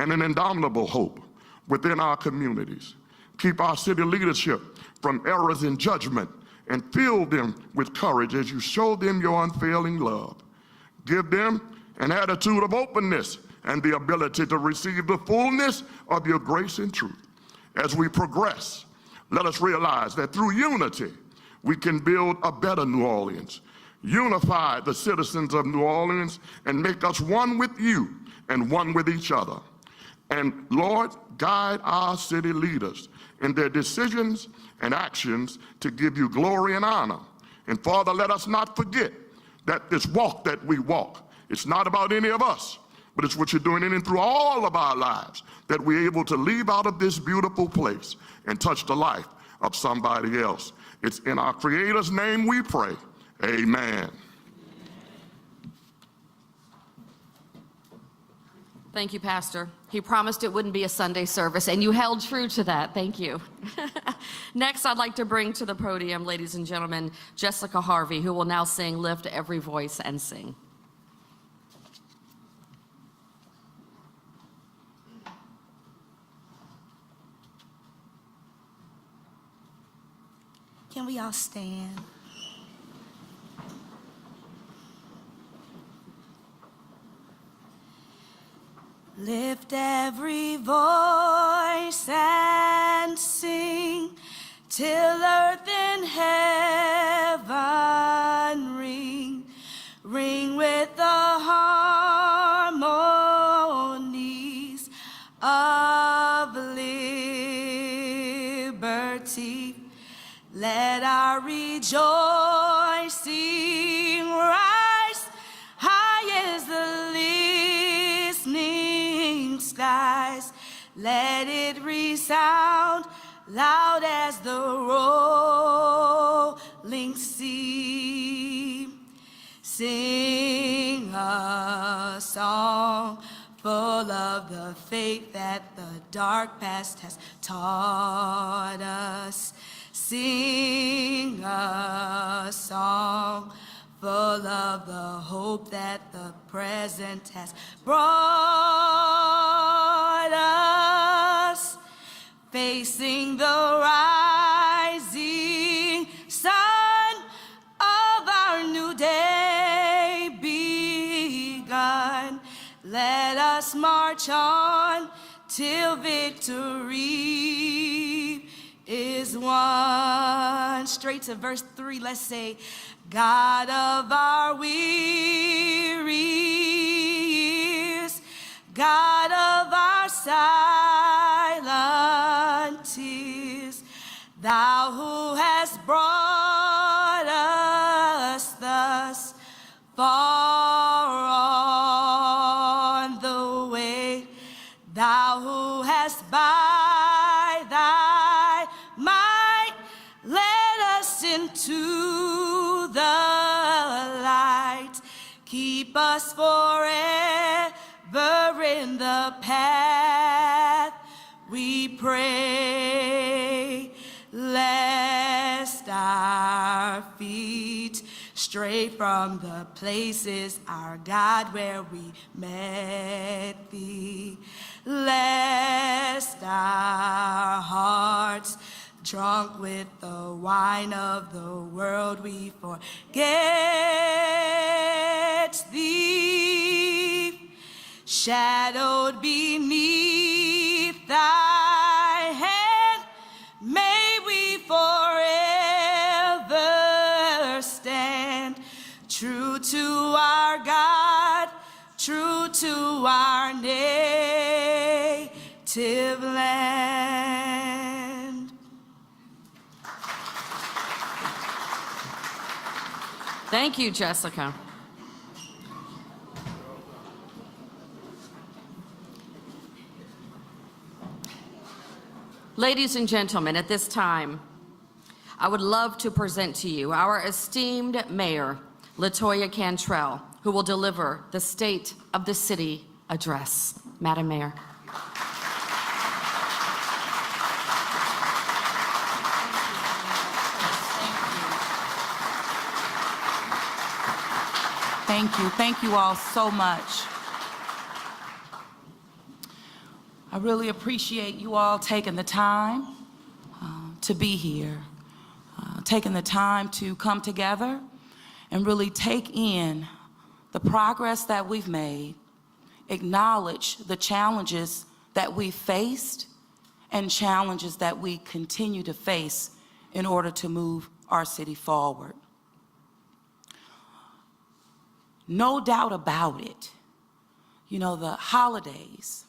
and an indomitable hope within our communities. Keep our city leadership from errors in judgment and fill them with courage as you show them your unfailing love. Give them an attitude of openness and the ability to receive the fullness of your grace and truth. As we progress, let us realize that through unity, we can build a better New Orleans. Unify the citizens of New Orleans and make us one with you and one with each other. And Lord, guide our city leaders in their decisions and actions to give you glory and honor. And Father, let us not forget that this walk that we walk, it's not about any of us, but it's what you're doing in and through all of our lives, that we're able to leave out of this beautiful place and touch the life of somebody else. It's in our Creator's name we pray. Amen. Thank you, Pastor. He promised it wouldn't be a Sunday service, and you held true to that. Thank you. Next, I'd like to bring to the podium, ladies and gentlemen, Jessica Harvey, who will now sing Lift Every Voice and Sing. Can we all stand? Lift every voice and sing till earth and heaven ring, ring with the harmonies of liberty. Let our rejoicing rise high as the listening skies. Let it resound loud as the rolling sea. Sing a song full of the faith that the dark past has taught us. Sing a song full of the hope that the present has brought us. Facing the rising sun of our new day begun. Let us march on till victory is won. Straight to verse 3, let's say, God of our weary years, God of our silent tears, thou who hast brought us thus far on the way, thou who hast by thy might led us into the light. Keep us forever in the path, we pray, lest our feet stray from the places, our God, where we met thee. Lest our hearts, drunk with the wine of the world, we forget thee. Shadowed beneath thy hand, may we forever stand, true to our God, true to our native land. Thank you, Jessica. Ladies and gentlemen, at this time, I would love to present to you our esteemed Mayor, LaToya Cantrell, who will deliver the State of the City address. Madam Mayor. Thank you all so much. I really appreciate you all taking the time to be here, taking the time to come together and really take in the progress that we've made, acknowledge the challenges that we faced and challenges that we continue to face in order to move our city forward. No doubt about it, you know, the holidays,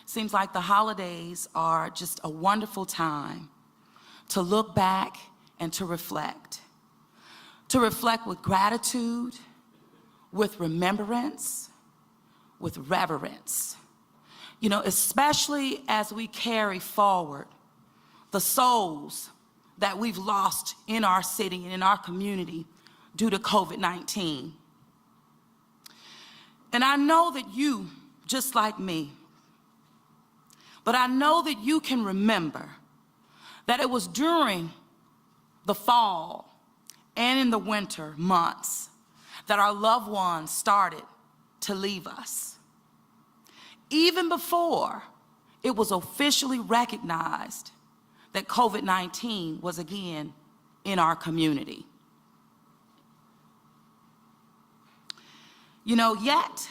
seems like the holidays are just a wonderful time to look back and to reflect with gratitude, with remembrance, with reverence. You know, especially as we carry forward the souls that we've lost in our city and in our community due to COVID-19. And I know that you, just like me, but I know that you can remember that it was during the fall and in the winter months that our loved ones started to leave us. Even before it was officially recognized that COVID-19 was again in our community. You know, yet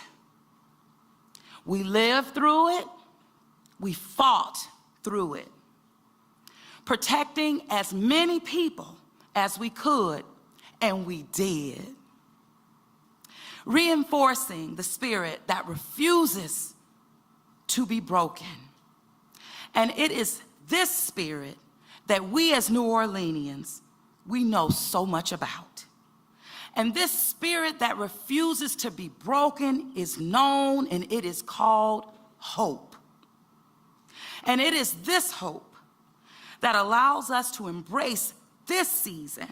we lived through it, we fought through it, protecting as many people as we could, and we did. Reinforcing the spirit that refuses to be broken. And it is this spirit that we as New Orleanians, we know so much about. And this spirit that refuses to be broken is known, and it is called hope. And it is this hope that allows us to embrace this season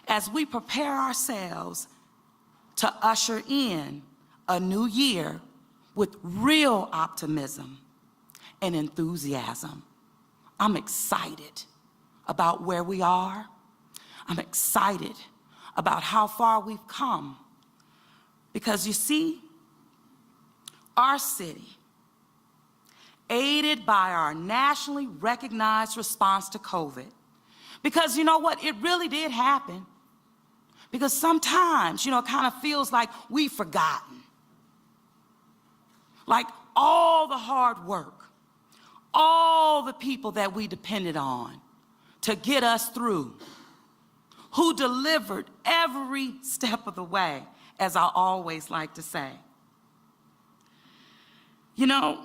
as we prepare ourselves to usher in a new year with real optimism and enthusiasm. I'm excited about where we are. I'm excited about how far we've come. Because you see, our city, aided by our nationally recognized response to COVID, because you know what, it really did happen. Because sometimes, you know, it kind of feels like we've forgotten. Like all the hard work, all the people that we depended on to get us through, who delivered every step of the way, as I always like to say. You know,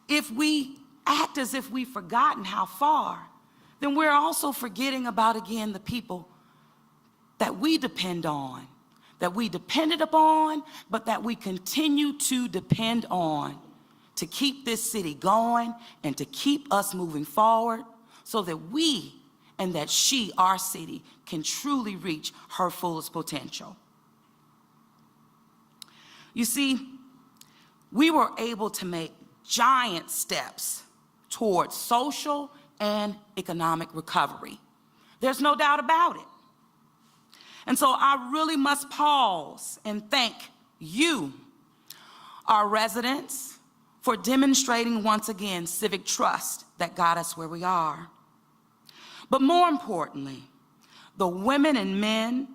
if we act as if we've forgotten how far, then we're also forgetting about, again, the people that we depend on, that we depended upon, but that we continue to depend on to keep this city going and to keep us moving forward so that we and that she, our city, can truly reach her fullest potential. You see, we were able to make giant steps towards social and economic recovery. There's no doubt about it. And so I really must pause and thank you, our residents, for demonstrating once again civic trust that got us where we are. But more importantly, the women and men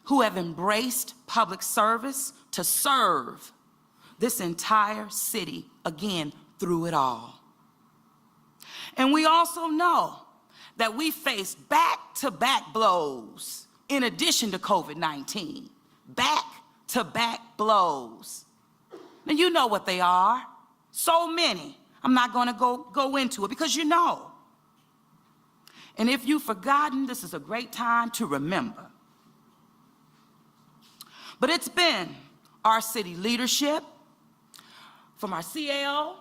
who have embraced public service to serve this entire city again through it all. And we also know that we faced back-to-back blows in addition to COVID-19, back-to-back blows. Now you know what they are, so many. I'm not gonna go into it because you know. And if you've forgotten, this is a great time to remember. But it's been our city leadership, from our CAO,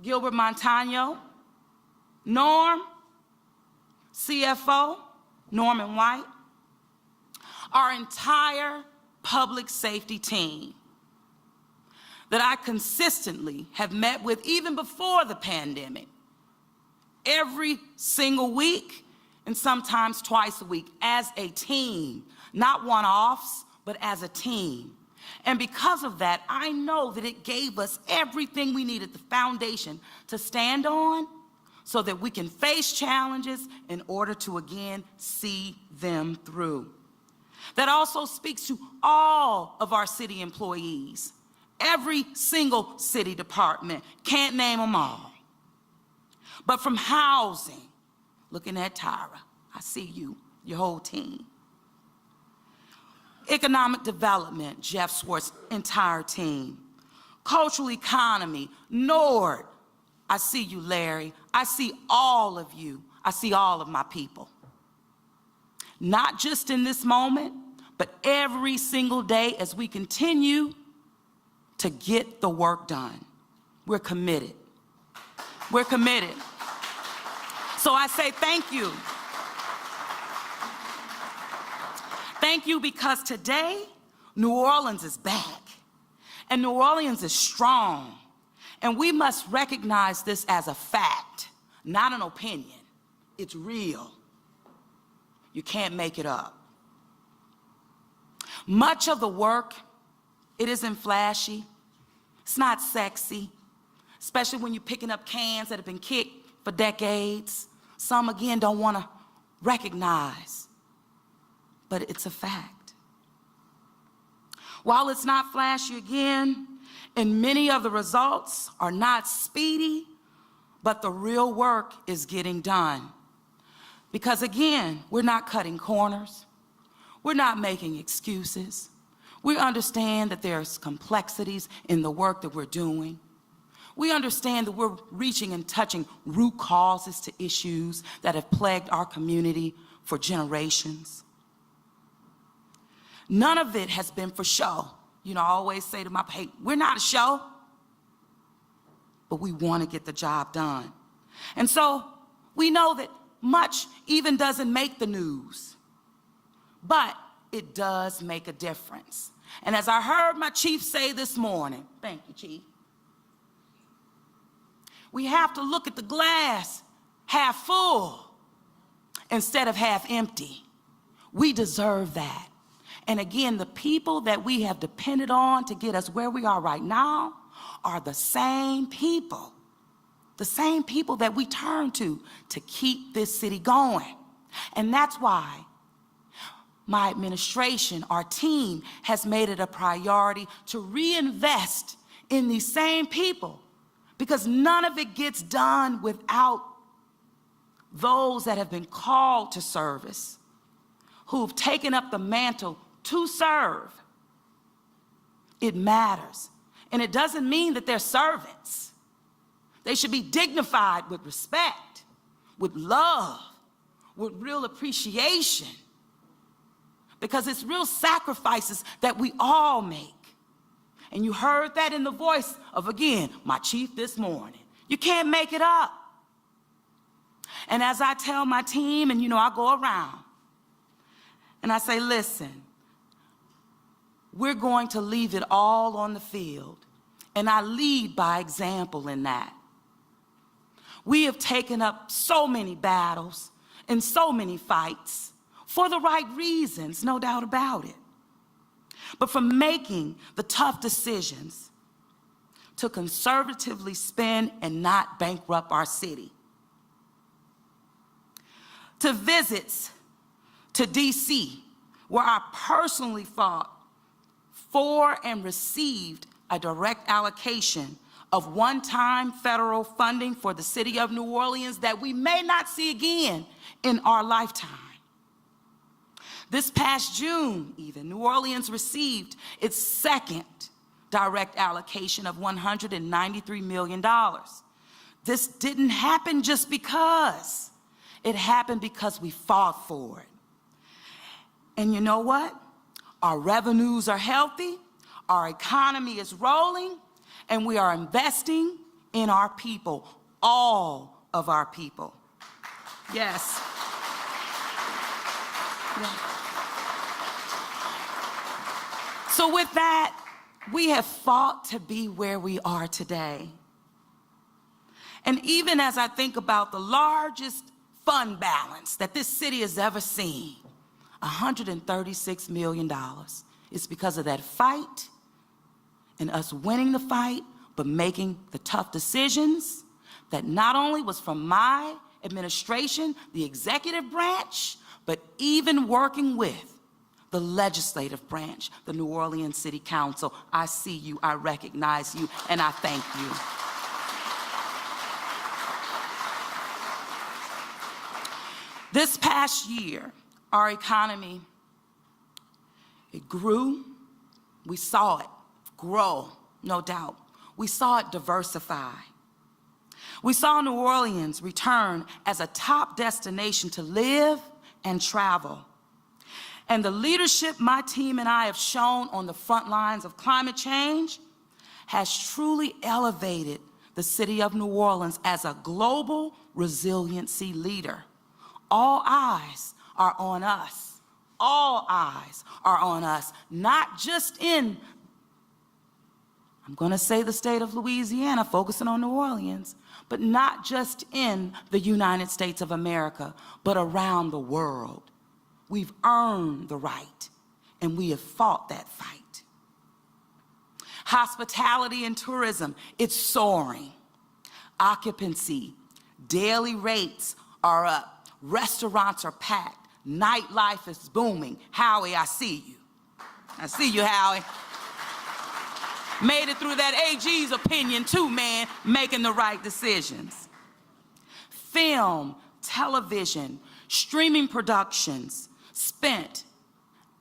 Gilbert Montano, Norm, CFO, Norman White, our entire public safety team that I consistently have met with even before the pandemic, every single week and sometimes twice a week as a team, not one-offs, but as a team. And because of that, I know that it gave us everything we needed, the foundation to stand on so that we can face challenges in order to again see them through. That also speaks to all of our city employees, every single city department, can't name them all. But from housing, looking at Tyra, I see you, your whole team. Economic development, Jeff Swartz' entire team. Cultural economy, Nord, I see you, Larry. I see all of you. I see all of my people. Not just in this moment, but every single day as we continue to get the work done. We're committed. We're committed. So I say thank you. Thank you because today, New Orleans is back. And New Orleans is strong. And we must recognize this as a fact, not an opinion. It's real. You can't make it up. Much of the work, it isn't flashy. It's not sexy, especially when you're picking up cans that have been kicked for decades. Some, again, don't want to recognize, but it's a fact. While it's not flashy again, and many of the results are not speedy, but the real work is getting done. Because again, we're not cutting corners. We're not making excuses. We understand that there's complexities in the work that we're doing. We understand that we're reaching and touching root causes to issues that have plagued our community for generations. None of it has been for show. You know, I always say to my hey, we're not a show, but we want to get the job done. And so we know that much even doesn't make the news, but it does make a difference. And as I heard my chief say this morning, thank you, Chief, we have to look at the glass half full instead of half empty. We deserve that. And again, the people that we have depended on to get us where we are right now are the same people that we turn to keep this city going. And that's why my administration, our team, has made it a priority to reinvest in these same people, because none of it gets done without those that have been called to service, who've taken up the mantle to serve. It matters. And it doesn't mean that they're servants. They should be dignified with respect, with love, with real appreciation, because it's real sacrifices that we all make. And you heard that in the voice of, again, my chief this morning. You can't make it up. And as I tell my team, and you know, I go around and I say, listen, we're going to leave it all on the field. And I lead by example in that. We have taken up so many battles and so many fights for the right reasons, no doubt about it. But from making the tough decisions to conservatively spend and not bankrupt our city, to visits to DC, where I personally fought for and received a direct allocation of one-time federal funding for the city of New Orleans that we may not see again in our lifetime. This past June, even, New Orleans received its second direct allocation of $193 million. This didn't happen just because. It happened because we fought for it. And you know what? Our revenues are healthy, our economy is rolling, and we are investing in our people, all of our people. Yes. Yeah. So with that, we have fought to be where we are today. And even as I think about the largest fund balance that this city has ever seen, $136 million, it's because of that fight and us winning the fight, but making the tough decisions that not only was from my administration, the executive branch, but even working with the legislative branch, the New Orleans City Council. I see you, I recognize you, and I thank you. This past year, our economy, it grew. We saw it grow, no doubt. We saw it diversify. We saw New Orleans return as a top destination to live and travel. And the leadership my team and I have shown on the front lines of climate change has truly elevated the city of New Orleans as a global resiliency leader. All eyes are on us. All eyes are on us, not just in, I'm going to say the state of Louisiana, focusing on New Orleans, but not just in the United States of America, but around the world. We've earned the right, and we have fought that fight. Hospitality and tourism, it's soaring. Occupancy, daily rates are up. Restaurants are packed. Nightlife is booming. Howie, I see you. I see you, Howie. Made it through that AG's opinion too, man, making the right decisions. Film, television, streaming productions spent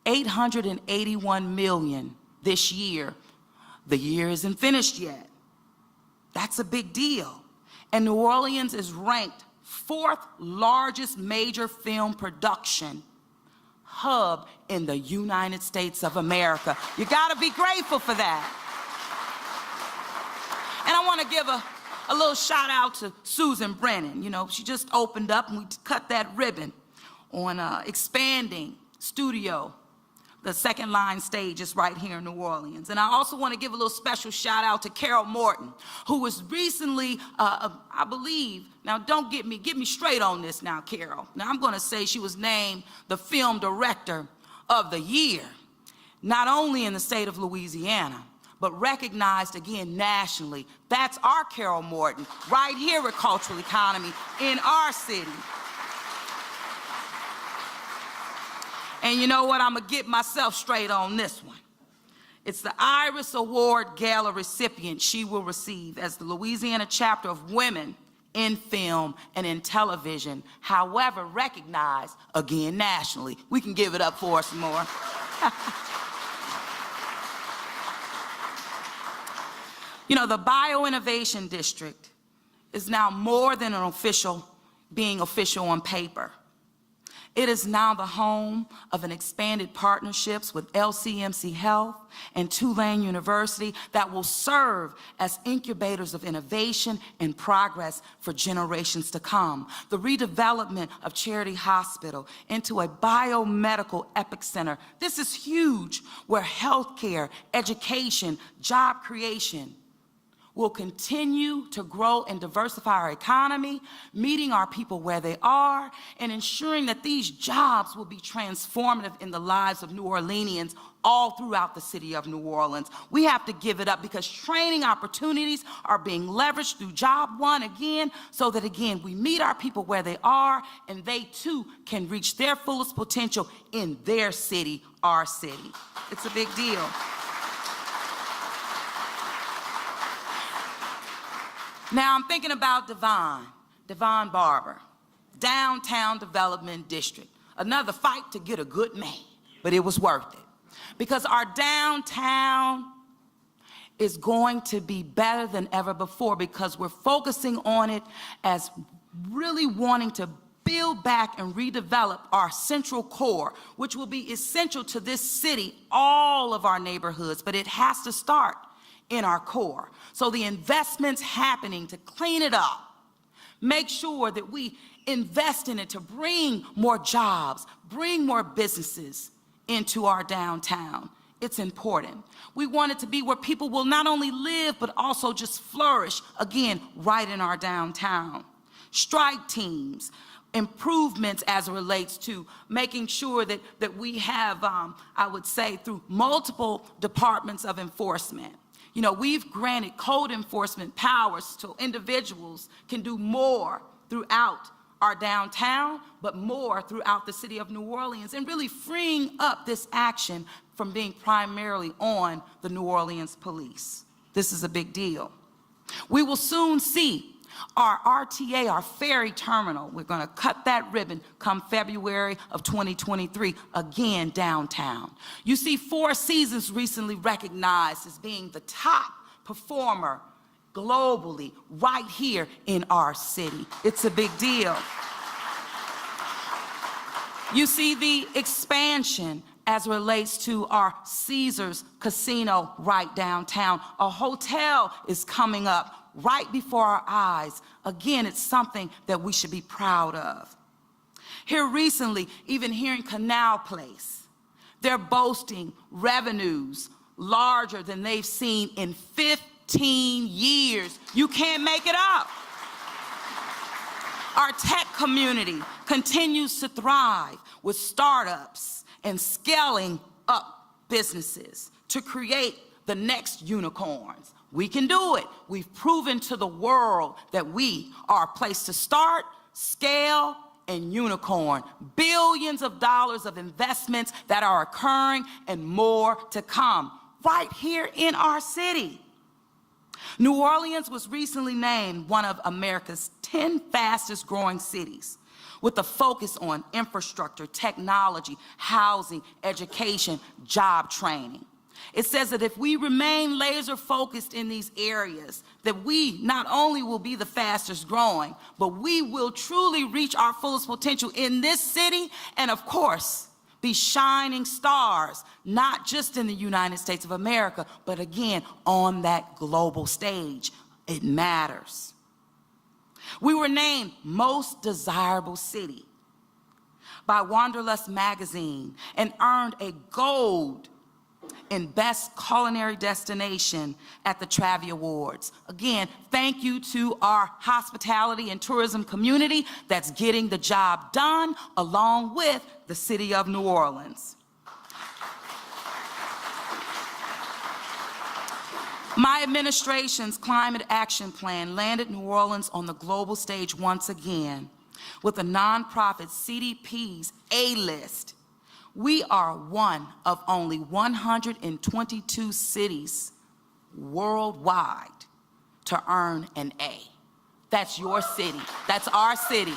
$881 million this year. The year isn't finished yet. That's a big deal. And New Orleans is ranked 4th largest major film production hub in the United States of America. You gotta be grateful for that. And I wanna give a little shout out to Susan Brennan. You know, she just opened up and we cut that ribbon on expanding studio. The second line stage is right here in New Orleans. And I also want to give a little special shout out to Carol Morton, who was recently, I believe, now don't get me straight on this now, Carol. Now I'm going to say she was named the Film Director of the Year, not only in the state of Louisiana, but recognized again nationally. That's our Carol Morton, right here at Cultural Economy in our city. And you know what? I'm going to get myself straight on this one. It's the Iris Award Gala recipient she will receive as the Louisiana chapter of Women in Film and in Television, however recognized, again, nationally. We can give it up for her some more. You know, the Bioinnovation District is now more than being official on paper. It is now the home of an expanded partnerships with LCMC Health and Tulane University that will serve as incubators of innovation and progress for generations to come. The redevelopment of Charity Hospital into a biomedical epic center. This is huge, where healthcare, education, job creation will continue to grow and diversify our economy, meeting our people where they are, and ensuring that these jobs will be transformative in the lives of New Orleanians all throughout the city of New Orleans. We have to give it up because training opportunities are being leveraged through Job One again, so that again, we meet our people where they are, and they too can reach their fullest potential in their city, our city. It's a big deal. Now I'm thinking about Devon Barber, Downtown Development District. Another fight to get a good man, but it was worth it. Because our downtown is going to be better than ever before, because we're focusing on it as really wanting to build back and redevelop our central core, which will be essential to this city, all of our neighborhoods, but it has to start in our core. So the investments happening to clean it up, make sure that we invest in it to bring more jobs, bring more businesses into our downtown. It's important. We want it to be where people will not only live, but also just flourish, again, right in our downtown. Strike teams, improvements as it relates to making sure that we have, I would say, through multiple departments of enforcement. You know, we've granted code enforcement powers so individuals can do more throughout our downtown, but more throughout the city of New Orleans, and really freeing up this action from being primarily on the New Orleans police. This is a big deal. We will soon see our RTA, our ferry terminal. We're going to cut that ribbon come February of 2023, again downtown. You see, Four Seasons recently recognized as being the top performer globally right here in our city. It's a big deal. You see the expansion as relates to our Caesars Casino right downtown. A hotel is coming up right before our eyes. Again, it's something that we should be proud of. Here recently, even here in Canal Place, they're boasting revenues larger than they've seen in 15 years. You can't make it up. Our tech community continues to thrive with startups and scaling up businesses to create the next unicorns. We can do it. We've proven to the world that we are a place to start, scale, and unicorn. Billions of dollars of investments that are occurring and more to come right here in our city. New Orleans was recently named one of America's 10 fastest growing cities, with a focus on infrastructure, technology, housing, education, job training. It says that if we remain laser focused in these areas, that we not only will be the fastest growing, but we will truly reach our fullest potential in this city, and of course, be shining stars, not just in the United States of America, but again, on that global stage. It matters. We were named Most Desirable City by Wanderlust magazine and earned a gold in Best Culinary Destination at the Travie Awards. Again, thank you to our hospitality and tourism community that's getting the job done, along with the city of New Orleans. My administration's climate action plan landed New Orleans on the global stage once again with the nonprofit CDP's A-list. We are one of only 122 cities worldwide to earn an A. That's your city. That's our city.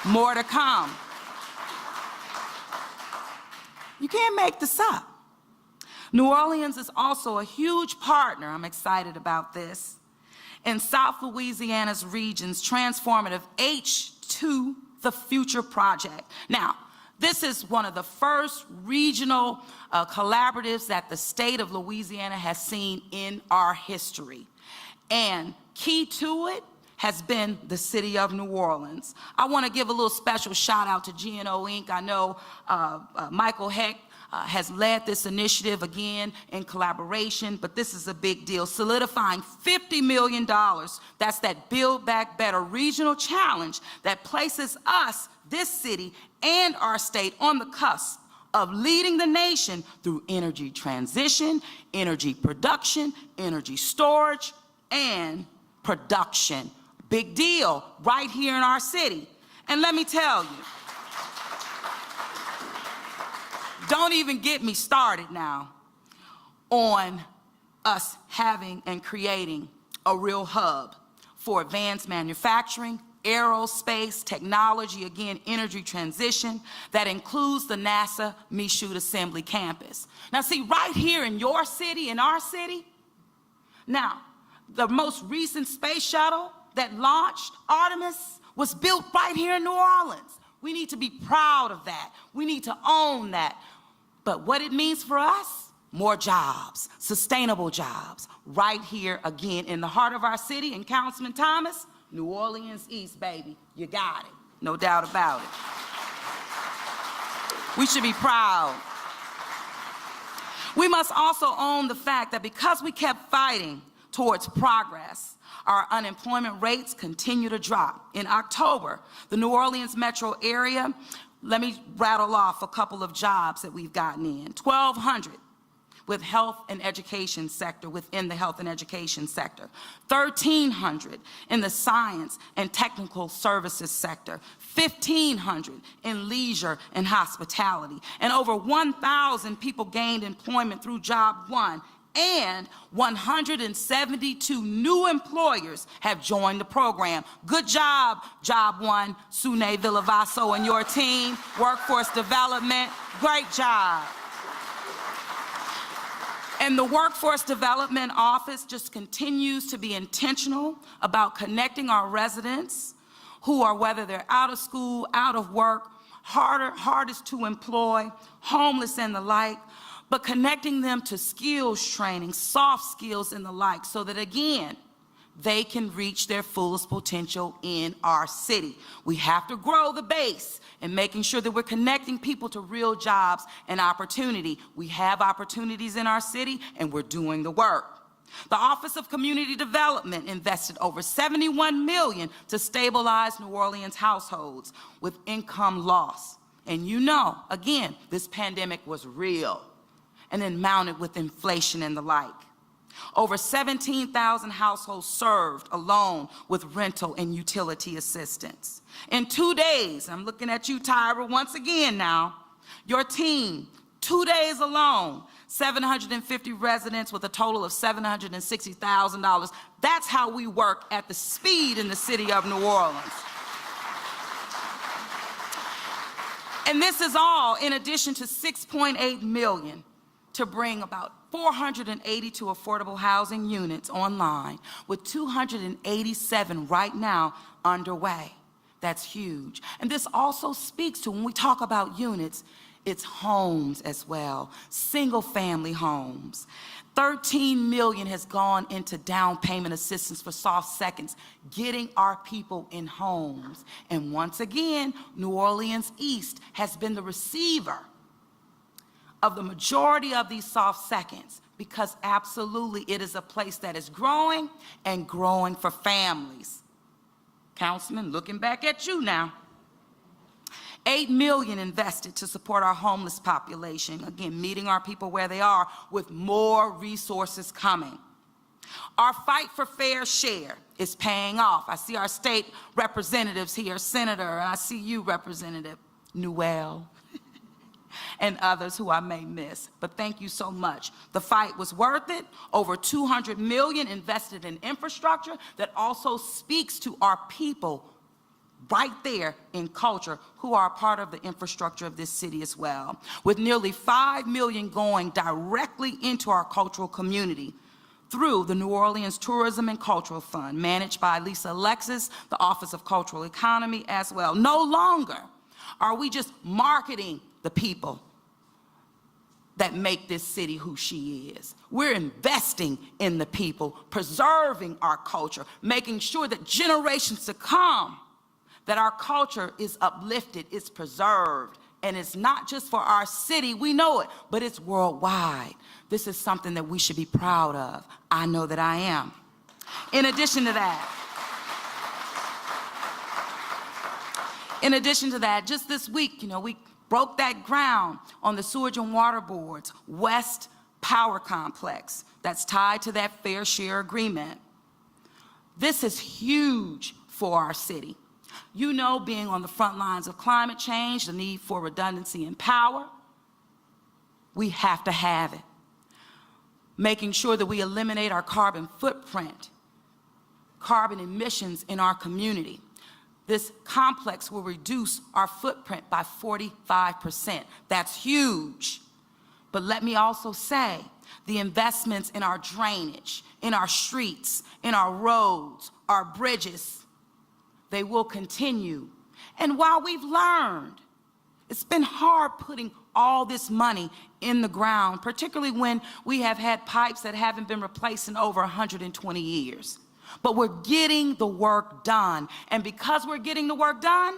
More to come. You can't make this up. New Orleans is also a huge partner, I'm excited about this, in South Louisiana's region's transformative H2 the Future project. Now, this is one of the first regional collaboratives that the state of Louisiana has seen in our history. And key to it has been the city of New Orleans. I want to give a little special shout out to GNO Inc. I know Michael Heck has led this initiative again in collaboration, but this is a big deal. Solidifying $50 million, that's that Build Back Better regional challenge that places us, this city, and our state on the cusp of leading the nation through energy transition, energy production, energy storage, and production. Big deal right here in our city. And let me tell you, don't even get me started now on us having and creating a real hub for advanced manufacturing, aerospace, technology, again, energy transition, that includes the NASA Michoud Assembly Campus. Now see, right here in your city, in our city, now, the most recent space shuttle that launched, Artemis, was built right here in New Orleans. We need to be proud of that. We need to own that. But what it means for us, more jobs, sustainable jobs, right here again in the heart of our city. And Councilman Thomas, New Orleans East, baby, you got it, no doubt about it. We should be proud. We must also own the fact that because we kept fighting towards progress, our unemployment rates continue to drop. In October, the New Orleans metro area, let me rattle off a couple of jobs that we've gotten in. 1,200. with health and education sector, within the health and education sector, 1,300 in the science and technical services sector, 1,500 in leisure and hospitality, and over 1,000 people gained employment through Job One, and 172 new employers have joined the program. Good job, Job One, Sune Villavaso and your team, Workforce Development, great job. And the Workforce Development Office just continues to be intentional about connecting our residents who are, whether they're out of school, out of work, hardest to employ, homeless and the like, but connecting them to skills training, soft skills and the like, so that again, they can reach their fullest potential in our city. We have to grow the base and making sure that we're connecting people to real jobs and opportunity. We have opportunities in our city and we're doing the work. The Office of Community Development invested over $71 million to stabilize New Orleans households with income loss. And you know, again, this pandemic was real and then mounted with inflation and the like. Over 17,000 households served alone with rental and utility assistance. In 2 days, I'm looking at you, Tyra, once again now, your team, 2 days alone, 750 residents with a total of $760,000. That's how we work at the speed in the city of New Orleans. And this is all in addition to $6.8 million to bring about 482 affordable housing units online, with 287 right now underway. That's huge. And this also speaks to, when we talk about units, it's homes as well, single-family homes. $13 million has gone into down payment assistance for soft seconds, getting our people in homes. And once again, New Orleans East has been the receiver of the majority of these soft seconds, because absolutely it is a place that is growing and growing for families. Councilman, looking back at you now. $8 million invested to support our homeless population, again, meeting our people where they are, with more resources coming. Our fight for fair share is paying off. I see our state representatives here, Senator, and I see you, Representative Newell, and others who I may miss, but thank you so much. The fight was worth it. Over $200 million invested in infrastructure that also speaks to our people right there in culture, who are a part of the infrastructure of this city as well, with nearly $5 million going directly into our cultural community through the New Orleans Tourism and Cultural Fund, managed by Lisa Alexis, the Office of Cultural Economy as well. No longer are we just marketing the people that make this city who she is. We're investing in the people, preserving our culture, making sure that generations to come, that our culture is uplifted, it's preserved, and it's not just for our city, we know it, but it's worldwide. This is something that we should be proud of. I know that I am. In addition to that, just this week, we broke that ground on the Sewage and Water Board's West Power Complex that's tied to that fair share agreement. This is huge for our city. Being on the front lines of climate change, the need for redundancy in power, we have to have it. Making sure that we eliminate our carbon footprint, carbon emissions in our community. This complex will reduce our footprint by 45%. That's huge. But let me also say, the investments in our drainage, in our streets, in our roads, our bridges, they will continue. And while we've learned, it's been hard putting all this money in the ground, particularly when we have had pipes that haven't been replaced in over 120 years. But we're getting the work done. And because we're getting the work done,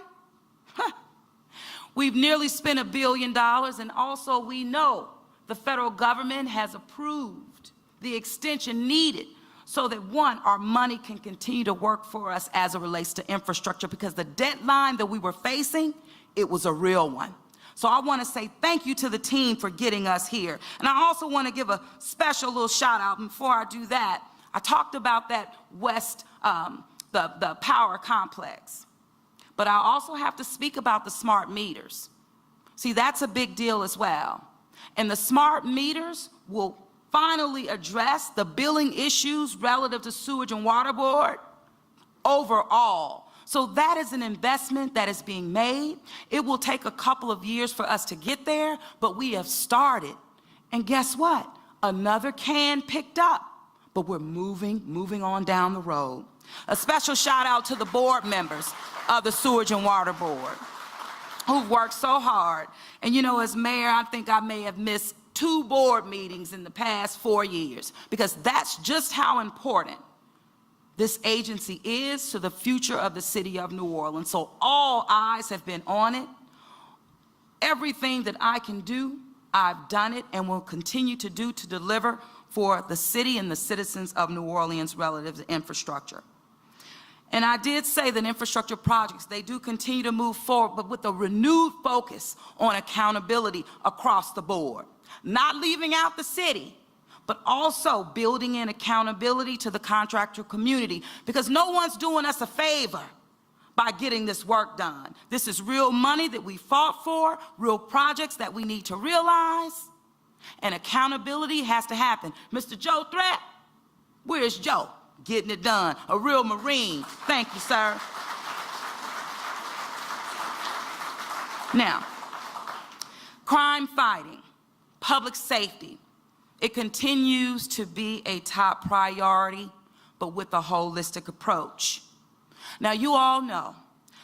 we've nearly spent $1 billion, and also we know the federal government has approved the extension needed so that, one, our money can continue to work for us as it relates to infrastructure, because the deadline that we were facing, it was a real one. So I want to say thank you to the team for getting us here. And I also want to give a special little shout out. And before I do that, I talked about that West, the power complex. But I also have to speak about the smart meters. See, that's a big deal as well. And the smart meters will finally address the billing issues relative to Sewage and Water Board overall. So that is an investment that is being made. It will take a couple of years for us to get there, but we have started. And guess what? Another can picked up, but we're moving on down the road. A special shout out to the board members of the Sewage and Water Board who've worked so hard. And you know, as mayor, I think I may have missed 2 board meetings in the past 4 years, because that's just how important this agency is to the future of the city of New Orleans. So all eyes have been on it. Everything that I can do, I've done it and will continue to do to deliver for the city and the citizens of New Orleans relative to infrastructure. And I did say that infrastructure projects, they do continue to move forward, but with a renewed focus on accountability across the board. Not leaving out the city, but also building in accountability to the contractor community, because no one's doing us a favor by getting this work done. This is real money that we fought for, real projects that we need to realize, and accountability has to happen. Mr. Joe Threat, where's Joe? Getting it done. A real Marine. Thank you, sir. Now, crime fighting, public safety, it continues to be a top priority, but with a holistic approach. Now, you all know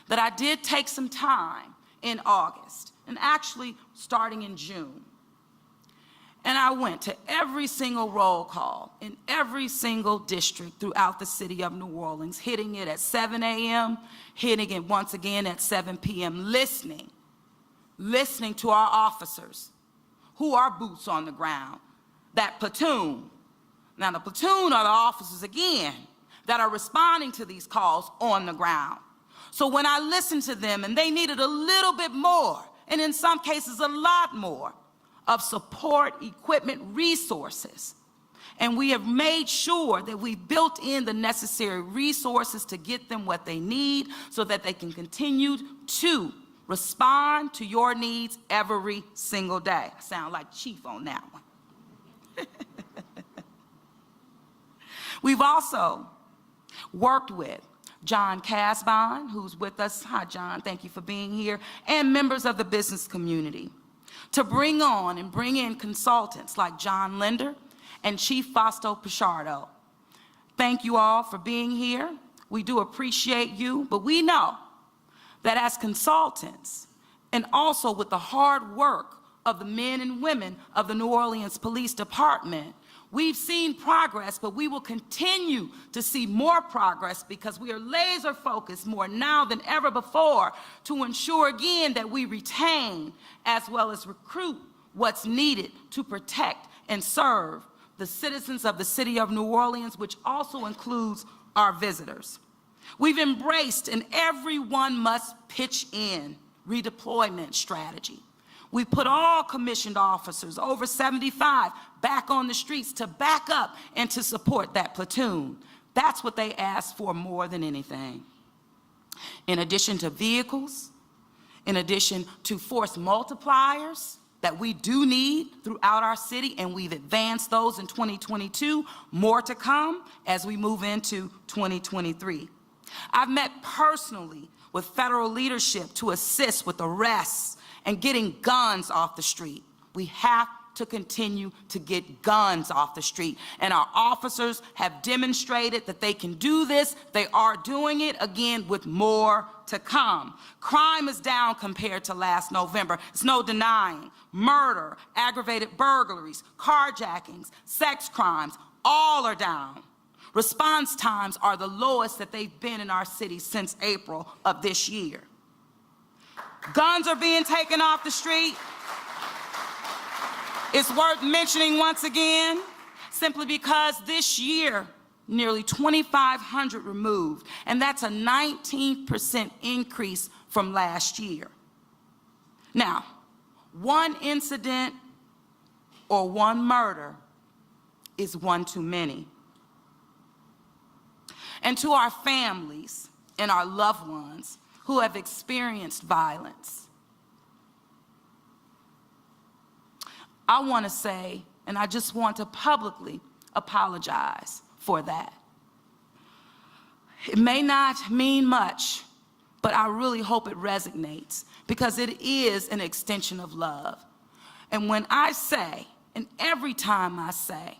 that I did take some time in August, and actually starting in June, and I went to every single roll call in every single district throughout the city of New Orleans, hitting it at 7 a.m., hitting it once again at 7 p.m., listening to our officers who are boots on the ground, that platoon. Now, the platoon are the officers, again, that are responding to these calls on the ground. So when I listened to them and they needed a little bit more, and in some cases a lot more, of support, equipment, resources. And we have made sure that we built in the necessary resources to get them what they need so that they can continue to respond to your needs every single day. I sound like Chief on that one. We've also worked with John Casbon, who's with us. Hi, John, thank you for being here, and members of the business community, to bring on and bring in consultants like John Linder and Chief Fausto Pichardo. Thank you all for being here. We do appreciate you, but we know that as consultants, and also with the hard work of the men and women of the New Orleans Police Department, we've seen progress, but we will continue to see more progress, because we are laser focused more now than ever before to ensure again that we retain as well as recruit what's needed to protect and serve the citizens of the city of New Orleans, which also includes our visitors. We've embraced an everyone must pitch in redeployment strategy. We put all commissioned officers, over 75, back on the streets to back up and to support that platoon. That's what they asked for more than anything. In addition to vehicles, in addition to force multipliers that we do need throughout our city, and we've advanced those in 2022, more to come as we move into 2023. I've met personally with federal leadership to assist with arrests and getting guns off the street. We have to continue to get guns off the street. And our officers have demonstrated that they can do this. They are doing it, again, with more to come. Crime is down compared to last November. It's no denying. Murder, aggravated burglaries, carjackings, sex crimes, all are down. Response times are the lowest that they've been in our city since April of this year. Guns are being taken off the street. It's worth mentioning once again, simply because this year, nearly 2,500 removed, and that's a 19% increase from last year. Now, one incident or one murder is one too many. And to our families and our loved ones who have experienced violence, I want to say, and I just want to publicly apologize for that. It may not mean much, but I really hope it resonates because it is an extension of love. And when I say, and every time I say,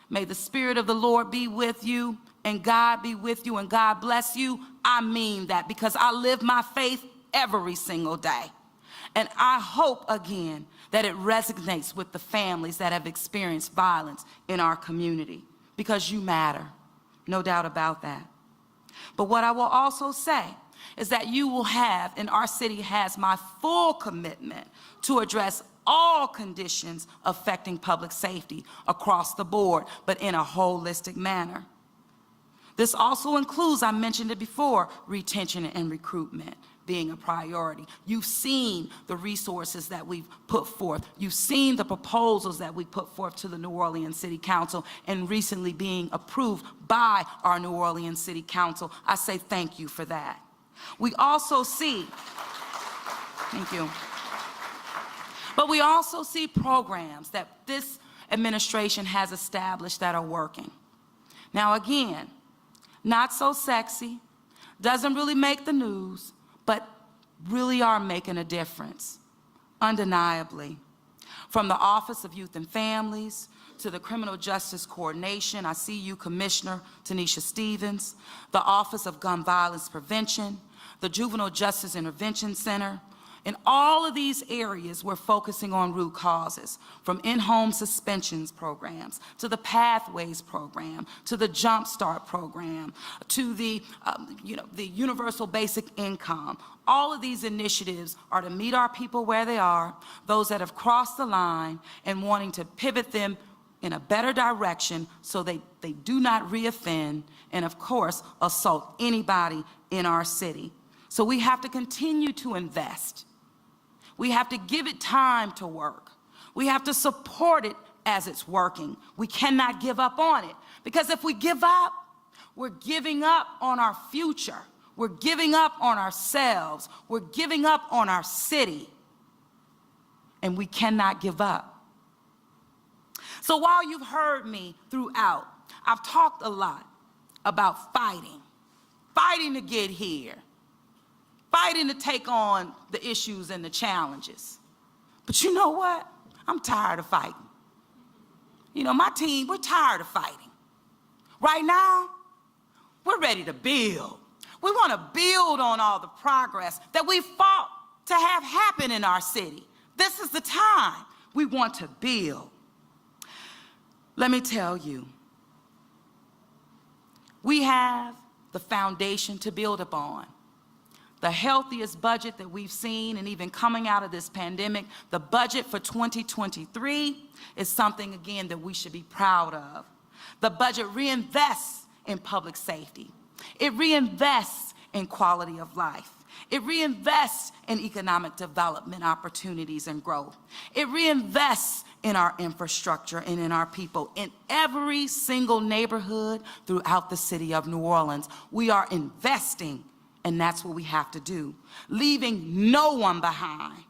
may the Spirit of the Lord be with you and God be with you and God bless you, I mean that because I live my faith every single day. And I hope, again, that it resonates with the families that have experienced violence in our community because you matter, no doubt about that. But what I will also say is that you will have, and our city has, my full commitment to address all conditions affecting public safety across the board, but in a holistic manner. This also includes, I mentioned it before, retention and recruitment being a priority. You've seen the resources that we've put forth. You've seen the proposals that we put forth to the New Orleans City Council and recently being approved by our New Orleans City Council. I say thank you for that. We also see, thank you. But we also see programs that this administration has established that are working. Now again, not so sexy, doesn't really make the news, but really are making a difference, undeniably. From the Office of Youth and Families to the Criminal Justice Coordination, I see you, Commissioner Tanisha Stevens, the Office of Gun Violence Prevention, the Juvenile Justice Intervention Center. In all of these areas, we're focusing on root causes, from in-home suspensions programs, to the Pathways program, to the Jump Start program, to the Universal Basic Income. All of these initiatives are to meet our people where they are, those that have crossed the line, and wanting to pivot them in a better direction so they do not reoffend and, of course, assault anybody in our city. So we have to continue to invest. We have to give it time to work. We have to support it as it's working. We cannot give up on it, because if we give up, we're giving up on our future. We're giving up on ourselves. We're giving up on our city, and we cannot give up. So while you've heard me throughout, I've talked a lot about fighting to get here, fighting to take on the issues and the challenges. But you know what? I'm tired of fighting. You know, my team, we're tired of fighting. Right now, we're ready to build. We want to build on all the progress that we fought to have happen in our city. This is the time we want to build. Let me tell you, we have the foundation to build upon. The healthiest budget that we've seen, and even coming out of this pandemic, the budget for 2023 is something, again, that we should be proud of. The budget reinvests in public safety. It reinvests in quality of life. It reinvests in economic development opportunities and growth. It reinvests in our infrastructure and in our people. In every single neighborhood throughout the city of New Orleans, we are investing. And that's what we have to do, leaving no one behind.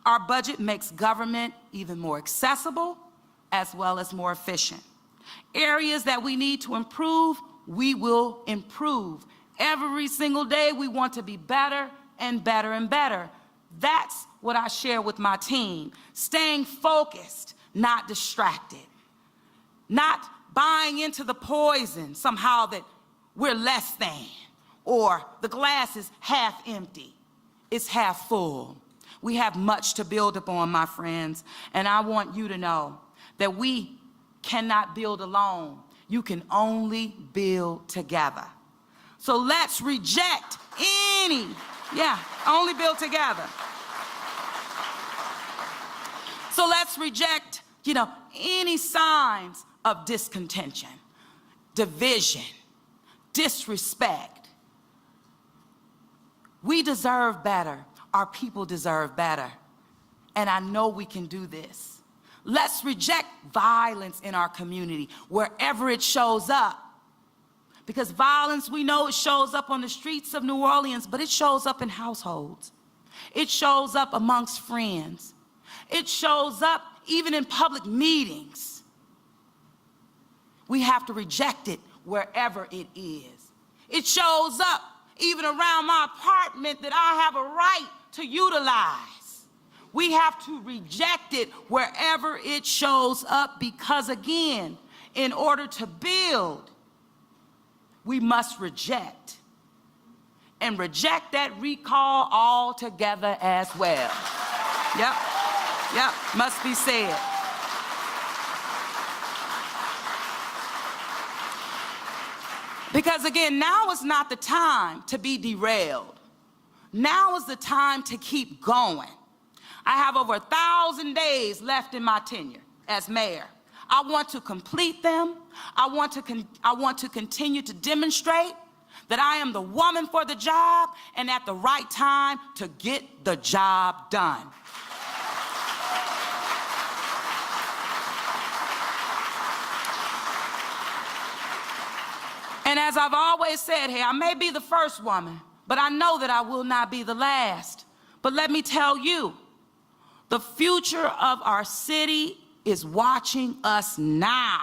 Our budget makes government even more accessible as well as more efficient. Areas that we need to improve, we will improve. Every single day we want to be better and better and better. That's what I share with my team. Staying focused, not distracted. Not buying into the poison somehow that we're less than, or the glass is half empty. It's half full. We have much to build upon, my friends, and I want you to know that we cannot build alone. You can only build together. So let's reject only build together. So let's reject, any signs of discontention, division, disrespect. We deserve better. Our people deserve better. and I know we can do this. Let's reject violence in our community wherever it shows up. Because violence, we know it shows up on the streets of New Orleans, but it shows up in households. It shows up amongst friends. It shows up even in public meetings. We have to reject it wherever it is. It shows up even around my apartment that I have a right to utilize. We have to reject it wherever it shows up because, again, in order to build, we must reject. And reject that recall altogether as well. Yep, must be said. Because again, now is not the time to be derailed. Now is the time to keep going. I have over 1,000 days left in my tenure as mayor. I want to complete them. I want to continue to demonstrate that I am the woman for the job and at the right time to get the job done. And as I've always said here, I may be the first woman, but I know that I will not be the last. But let me tell you, the future of our city is watching us now.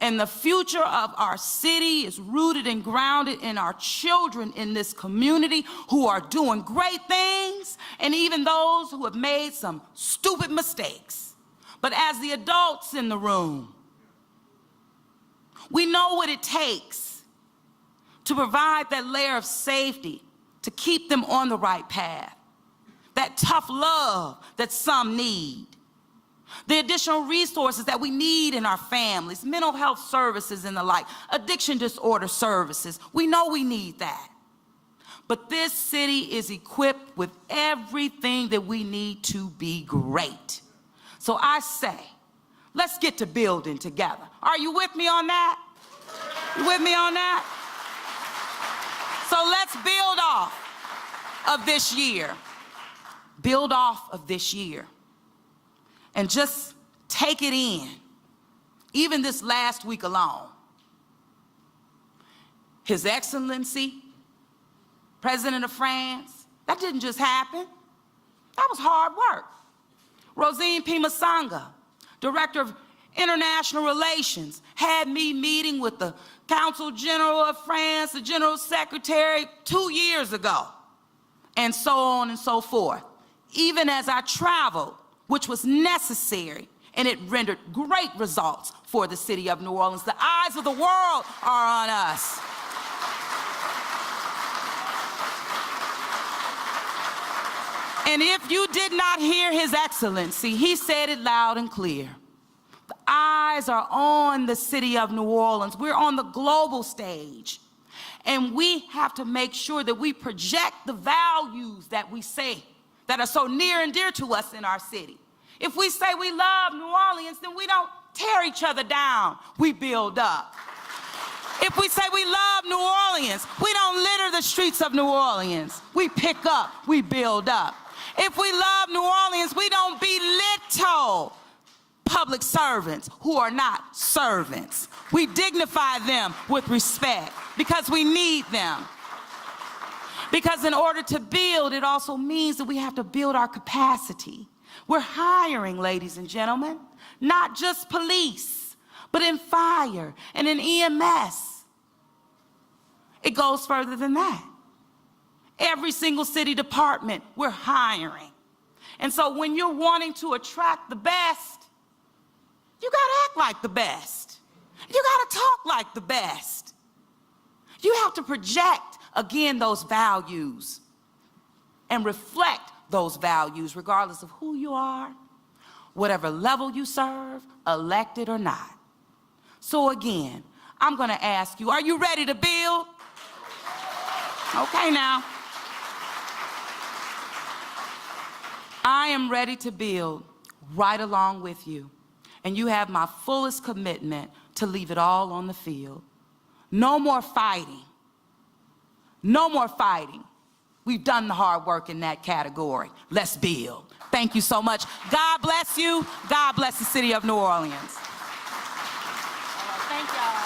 And the future of our city is rooted and grounded in our children in this community who are doing great things, and even those who have made some stupid mistakes. But as the adults in the room, we know what it takes to provide that layer of safety to keep them on the right path, that tough love that some need, the additional resources that we need in our families, mental health services and the like, addiction disorder services. We know we need that. But this city is equipped with everything that we need to be great. So I say, let's get to building together. Are you with me on that? You with me on that? So let's build off of this year. Build off of this year. And just take it in, even this last week alone. His Excellency, President of France, that didn't just happen. That was hard work. Rosine Pimasanga, Director of International Relations, had me meeting with the Consul General of France, the General Secretary, 2 years ago, and so on and so forth. Even as I traveled, which was necessary, and it rendered great results for the city of New Orleans. The eyes of the world are on us. And if you did not hear His Excellency, he said it loud and clear. The eyes are on the city of New Orleans. We're on the global stage. And we have to make sure that we project the values that we say that are so near and dear to us in our city. If we say we love New Orleans, then we don't tear each other down, we build up. If we say we love New Orleans, we don't litter the streets of New Orleans, we pick up, we build up. If we love New Orleans, we don't belittle public servants who are not servants. We dignify them with respect because we need them. Because in order to build, it also means that we have to build our capacity. We're hiring, ladies and gentlemen, not just police, but in fire and in EMS. It goes further than that. Every single city department, we're hiring. And so when you're wanting to attract the best, you gotta act like the best. You gotta talk like the best. You have to project, again, those values and reflect those values regardless of who you are, whatever level you serve, elected or not. So again, I'm gonna ask you, are you ready to build? Okay now. I am ready to build right along with you. And you have my fullest commitment to leave it all on the field. No more fighting. No more fighting. We've done the hard work in that category. Let's build. thank you so much. God bless you. God bless the city of New Orleans. Thank y'all.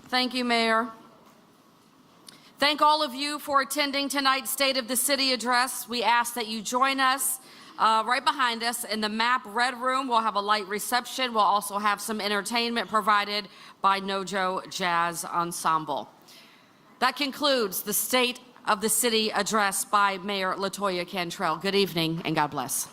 Thank you, Mayor. Thank all of you for attending tonight's State of the City address. We ask that you join us right behind us in the MAP Red Room. We'll have a light reception. We'll also have some entertainment provided by Nojo Jazz Ensemble. That concludes the State of the City address by Mayor LaToya Cantrell. Good evening and God bless.